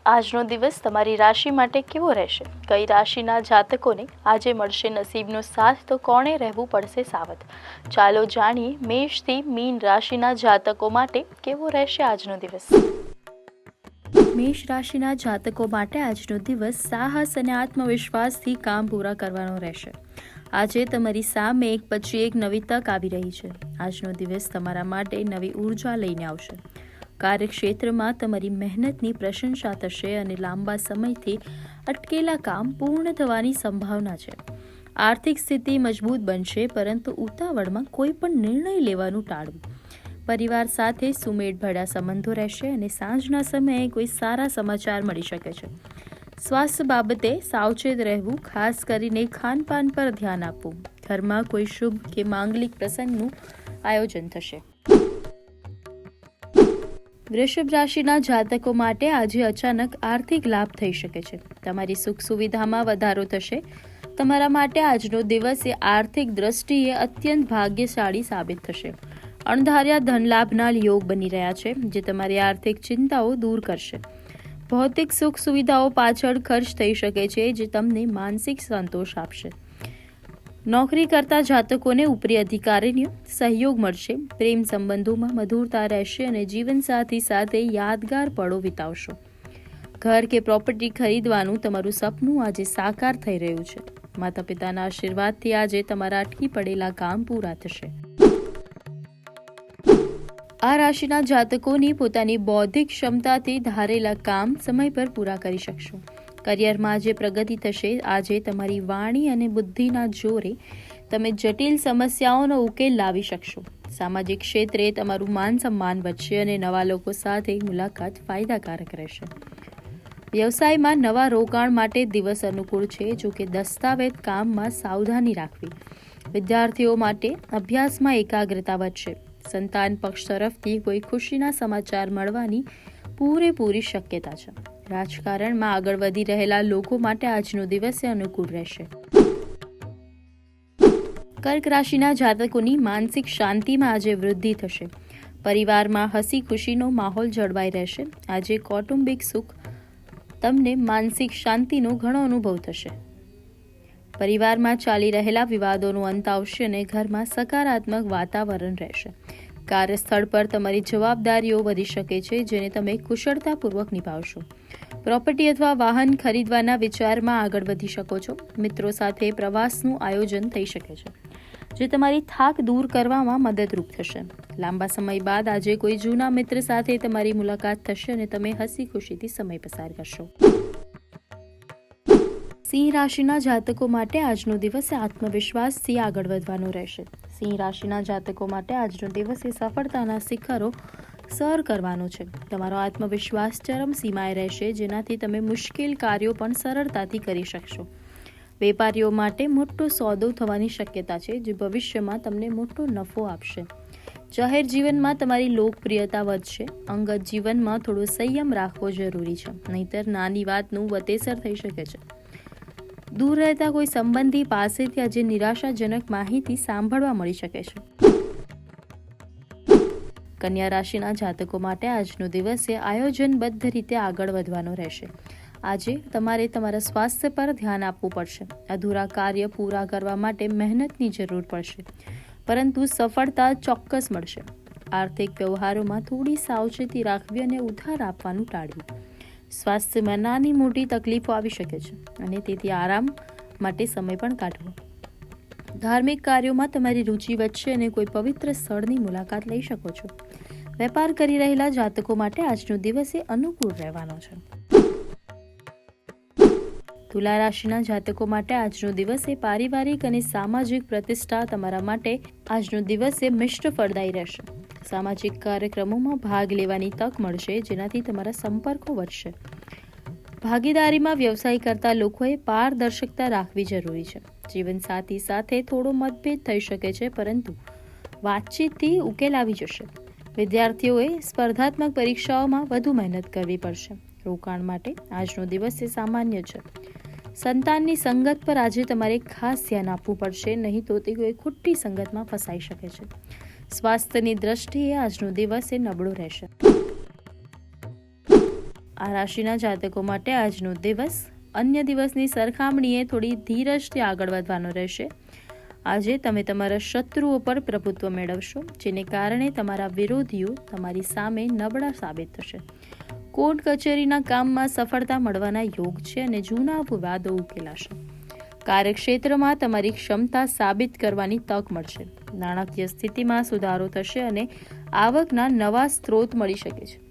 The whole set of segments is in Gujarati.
આજનો દિવસ તમારી રાશિ માટે કેવો રહેશે? કઈ રાશિના જાતકોને આજે મળશે નસીબનો સાથ, તો કોણે રહેવું પડશે સાવધ? ચાલો જાણીએ મેષથી મીન રાશિના જાતકો માટે કેવો રહેશે આજનો દિવસ. મેષ રાશિના જાતકો માટે આજનો દિવસ સાહસ અને આત્મવિશ્વાસથી કામ પૂરા કરવાનો રહેશે. આજે તમારી સામે એક પછી એક નવી તક આવી રહી છે. આજનો દિવસ તમારા માટે નવી ઉર્જા લઈને આવશે. કાર્યક્ષેત્રમાં તમારી મહેનતની પ્રશંસા થશે અને લાંબા સમયથી અટકેલા કામ પૂર્ણ થવાની સંભાવના છે. આર્થિક સ્થિતિ મજબૂત બનશે, પરંતુ ઉતાવળમાં કોઈ પણ નિર્ણય લેવાનું ટાળવું. પરિવાર સાથે સુમેળભર્યા સંબંધો રહેશે અને સાંજના સમયે કોઈ સારા સમાચાર મળી શકે છે. સ્વાસ્થ્ય બાબતે સાવચેત રહેવું, ખાસ કરીને ખાનપાન પર ધ્યાન આપવું. ઘરમાં કોઈ શુભ કે માંગલિક પ્રસંગનું આયોજન થશે. વૃષભ રાશિના જાતકો માટે આજે અચાનક આર્થિક લાભ થઈ શકે છે. તમારી સુખ સુવિધામાં વધારો થશે. તમારા માટે આજનો દિવસ એ આર્થિક દ્રષ્ટિએ અત્યંત ભાગ્યશાળી સાબિત થશે. અણધાર્યા ધનલાભના યોગ બની રહ્યા છે, જે તમારી આર્થિક ચિંતાઓ દૂર કરશે. ભૌતિક સુખ સુવિધાઓ પાછળ ખર્ચ થઈ શકે છે, જે તમને માનસિક સંતોષ આપશે. નોકરી કરતા જાતકોને ઉપરી અધિકારીનો સહયોગ મળશે. પ્રેમ સંબંધોમાં મધુરતા રહેશે અને જીવનસાથી સાથે યાદગાર પળો વિતાવશો. ઘર કે પ્રોપર્ટી ખરીદવાનું તમારું સપનું આજે સાકાર થઈ રહ્યું છે. માતા પિતાના આશીર્વાદથી આજે તમારા અટકી પડેલા કામ પૂરા થશે. આ રાશિના જાતકોની પોતાની બૌદ્ધિક ક્ષમતાથી ધારેલા કામ સમય પર પૂરા કરી શકશો. કરિયરમાં આજે પ્રગતિ થશે. આજે તમારી વાણી અને બુદ્ધિના જોરે તમે જટિલ સમસ્યાઓનો ઉકેલ લાવી શકશો. સામાજિક ક્ષેત્રે તમારું માન સન્માન વધશે અને નવા લોકો સાથે મુલાકાત ફાયદાકારક રહેશે. વ્યવસાયમાં નવા રોકાણ માટે દિવસ અનુકૂળ છે, જો કે દસ્તાવેજ કામમાં સાવધાની રાખવી. વિદ્યાર્થીઓ માટે અભ્યાસમાં એકાગ્રતા વધશે. સંતાન પક્ષ તરફથી કોઈ ખુશીના સમાચાર મળવાની પૂરેપૂરી શક્યતા છે. રાજકારણમાં આગળ વધી રહેલા લોકો માટે આજનો દિવસ અનુકૂળ રહેશે. કર્ક રાશિના જાતકોની માનસિક શાંતિમાં આજે વૃદ્ધિ થશે. પરિવારમાં હસી ખુશીનો માહોલ જળવાઈ રહેશે. આજે કૌટુંબિક સુખ તમને માનસિક શાંતિનો ઘણો અનુભવ થશે. પરિવારમાં ચાલી રહેલા વિવાદોનો અંત આવશે અને ઘરમાં સકારાત્મક વાતાવરણ રહેશે. કાર્યસ્થળ પર તમારી જવાબદારીઓ વધી શકે છે, જેને તમે કુશળતાપૂર્વક નિભાવશો. પ્રોપર્ટી અથવા વાહન ખરીદવાના વિચારમાં આગળ વધી શકો છો. મિત્રો સાથે પ્રવાસનું આયોજન થઈ શકે છે, જે તમારી થાક દૂર કરવામાં મદદરૂપ થશે. લાંબા સમય બાદ આજે કોઈ જૂના મિત્ર સાથે તમારી મુલાકાત થશે અને તમે હસી ખુશીથી સમય પસાર કરશો. સિંહ રાશિના જાતકો માટે આજનો દિવસ આત્મવિશ્વાસથી આગળ વધવાનો રહેશે. સિંહ રાશિના જાતકો માટે આજનો દિવસ એ સફળતાના શિખરો સર કરવાનો છે. તમારો આત્મવિશ્વાસ ચરમસીમાએ રહેશે, જેનાથી તમે મુશ્કેલ કાર્યો પણ સરળતાથી કરી શકશો. વેપારીઓ માટે મોટો સોદો થવાની શક્યતા છે, જે ભવિષ્યમાં તમને મોટો નફો આપશે. જાહેર જીવનમાં તમારી લોકપ્રિયતા વધશે. અંગત જીવનમાં થોડો સંયમ રાખવો જરૂરી છે, નહીંતર નાની વાતનું વતેસર થઈ શકે છે. દૂર રહેતા કોઈ સંબંધી પાસેથી આજે નિરાશાજનક માહિતી સાંભળવા મળી શકે છે. કન્યા રાશિના જાતકો માટે આજનો દિવસ એ આયોજનબદ્ધ રીતે આગળ વધવાનો રહેશે. આજે તમારે તમારા સ્વાસ્થ્ય પર ધ્યાન આપવું પડશે. અધૂરા કાર્ય પૂરા કરવા માટે મહેનતની જરૂર પડશે, પરંતુ સફળતા ચોક્કસ મળશે. આર્થિક વ્યવહારોમાં થોડી સાવચેતી રાખવી અને ઉધાર આપવાનું ટાળવું. સ્વાસ્થ્યમાં નાની મોટી તકલીફો આવી શકે છે અને તેથી આરામ માટે સમય પણ કાઢવો. ધાર્મિક કાર્યોમાં તમારી રુચિ વધશે અને કોઈ પવિત્ર સ્થળની મુલાકાત લઈ શકો છો. વેપાર કરી રહેલા જાતકો માટે આજનો દિવસ એ અનુકૂળ રહેવાનો છે. તુલા રાશિના જાતકો માટે આજનો દિવસ એ પારિવારિક અને સામાજિક પ્રતિષ્ઠા તમારા માટે આજનો દિવસ એ મિશ્ર ફળદાયી રહેશે. સામાજિક કાર્યક્રમોમાં ભાગ લેવાની તક મળશે, જેનાથી તમારા સંપર્કો વધશે. ભાગીદારીમાં વ્યવસાય કરતા લોકોએ પારદર્શકતા રાખવી જરૂરી છે. જીવનસાથી સાથે થોડો મતભેદ થઈ શકે છે, પરંતુ વાતચીતથી ઉકેલ આવી જશે. વિદ્યાર્થીઓએ સ્પર્ધાત્મક પરીક્ષાઓમાં વધુ મહેનત કરવી પડશે. રોકાણ માટે આજનો દિવસ એ સામાન્ય છે. સંતાનની સંગત પર આજે તમારે ખાસ ધ્યાન આપવું પડશે, નહીં તો તે કોઈ ખોટી સંગતમાં ફસાઈ શકે છે. સ્વાસ્થ્યની દ્રષ્ટિએ આજનો દિવસ એ નબળો રહેશે. આ રાશિના જાતકો માટે આજનો દિવસ અન્ય દિવસની સરખામણીએ થોડી ધીરજથી આગળ વધવાનો રહેશે. આજે તમે તમારા શત્રુઓ પર પ્રભુત્વ મેળવશો, જેને કારણે તમારા વિરોધીઓ તમારી સામે નબળા સાબિત થશે. કોર્ટ કચેરીના કામમાં સફળતા મળવાના યોગ છે અને જૂના વિવાદો ઉકેલાશે. કાર્યક્ષેત્રમાં તમારી ક્ષમતા સાબિત કરવાની તક મળશે. નાણાકીય સ્થિતિમાં સુધારો થશે અને આવકના નવા સ્ત્રોત મળી શકે છે.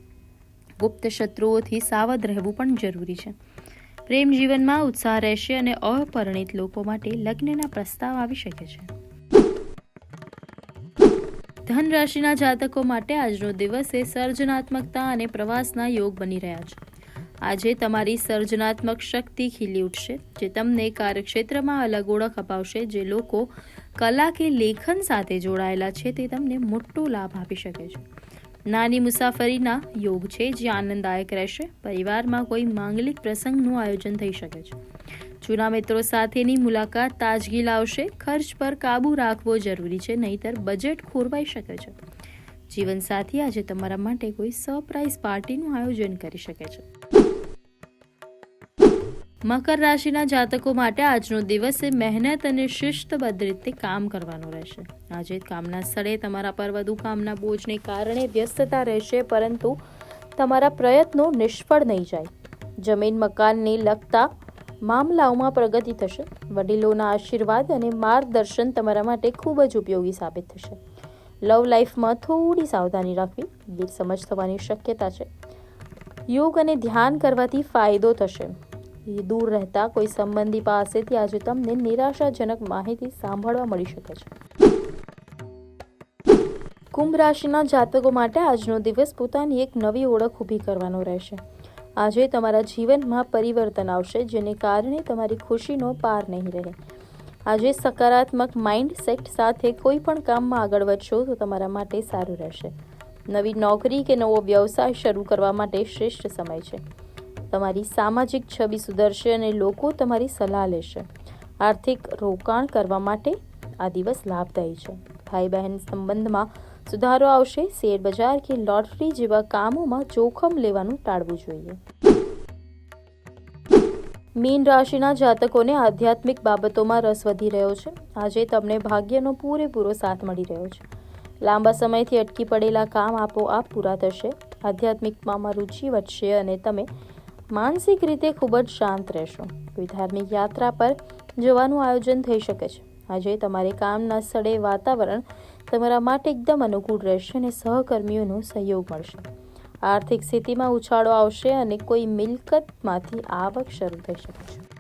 ગુપ્ત શત્રુઓથી સાવધ રહેવું પણ જરૂરી છે. પ્રેમ જીવનમાં ઉત્સાહ રહેશે અને અપરિણિત લોકો માટે લગ્નના પ્રસ્તાવ આવી શકે છે. ધન રાશિના જાતકો માટે આજનો દિવસ એ સર્જનાત્મકતા અને પ્રવાસના યોગ બની રહ્યા છે. આજે તમારી સર્જનાત્મક શક્તિ ખીલી ઉઠશે, જે તમને કાર્યક્ષેત્રમાં અલગ ઓળખ અપાવશે. જે લોકો કલા કે લેખન સાથે જોડાયેલા છે તે તમને મોટો લાભ આપી શકે છે. નાની મુસાફરીના યોગ છે જે આનંદદાયક રહેશે. પરિવારમાં કોઈ માંગલિક પ્રસંગનું આયોજન થઈ શકે છે. જૂના મિત્રો સાથેની મુલાકાત તાજગી લાવશે. ખર્ચ પર કાબૂ રાખવો જરૂરી છે, નહીંતર બજેટ ખોરવાઈ શકે છે. જીવનસાથી આજે તમારા માટે કોઈ સરપ્રાઇઝ પાર્ટીનું આયોજન કરી શકે છે. મકર રાશિના જાતકો માટે આજનો દિવસ એ મહેનત અને શિસ્તબદ્ધ રીતે કામ કરવાનો રહેશે. આજે કામના સ્થળે તમારા પર વધુ કામના બોજને કારણે વ્યસ્તતા રહેશે, પરંતુ તમારા પ્રયત્નો નિષ્ફળ નહીં જાય. જમીન મકાનને લગતા મામલાઓમાં પ્રગતિ થશે. વડીલોના આશીર્વાદ અને માર્ગદર્શન તમારા માટે ખૂબ જ ઉપયોગી સાબિત થશે. લવ લાઈફમાં થોડી સાવધાની રાખવી, ગેરસમજ થવાની શક્યતા છે. યોગ અને ધ્યાન કરવાથી ફાયદો થશે. દૂર રહેતા કોઈ સંબંધી પાસેથી આજે તમને નિરાશાજનક માહિતી સાંભળવા મળી શકે છે. કુંભ રાશિના જાતકો માટે આજનો દિવસ પોતાની એક નવી ઓળખ ઊભી કરવાનો રહેશે. આજે તમારા જીવનમાં પરિવર્તન આવશે, જેને કારણે તમારી ખુશીનો પાર નહીં રહે. આજે સકારાત્મક માઇન્ડસેટ સાથે કોઈ પણ કામમાં આગળ વધશો તો તમારા માટે સારું રહેશે. નવી નોકરી કે નવો વ્યવસાય શરૂ કરવા માટે શ્રેષ્ઠ સમય છે. તમારી સામાજિક છબી સુધરશે અને લોકો તમારી સલાહ લેશે. આર્થિક રોકાણ કરવા માટે આ દિવસ લાભદાયી છે. ભાઈ બહેન સંબંધમાં સુધારો આવશે. શેર બજાર કે લોટરી જેવા કામોમાં જોખમ લેવાનું ટાળવું જોઈએ. મીન રાશિના જાતકોને આધ્યાત્મિક બાબતોમાં રસ વધી રહ્યો છે. આજે તમને ભાગ્યનો પૂરેપૂરો સાથ મળી રહ્યો છે. લાંબા સમયથી અટકી પડેલા કામ આપોઆપ પૂરા થશે. આધ્યાત્મિકમાં રુચિ વધશે અને તમે માનસિક રીતે ખૂબ જ શાંત રહેશો. કોઈ ધાર્મિક યાત્રા પર જવાનું આયોજન થઈ શકે છે. આજે તમારે કામના સ્થળે વાતાવરણ તમારા માટે એકદમ અનુકૂળ રહેશે અને સહકર્મીઓનો સહયોગ મળશે. આર્થિક સ્થિતિમાં ઉછાળો આવશે અને કોઈ મિલકતમાંથી આવક શરૂ થઈ શકે છે.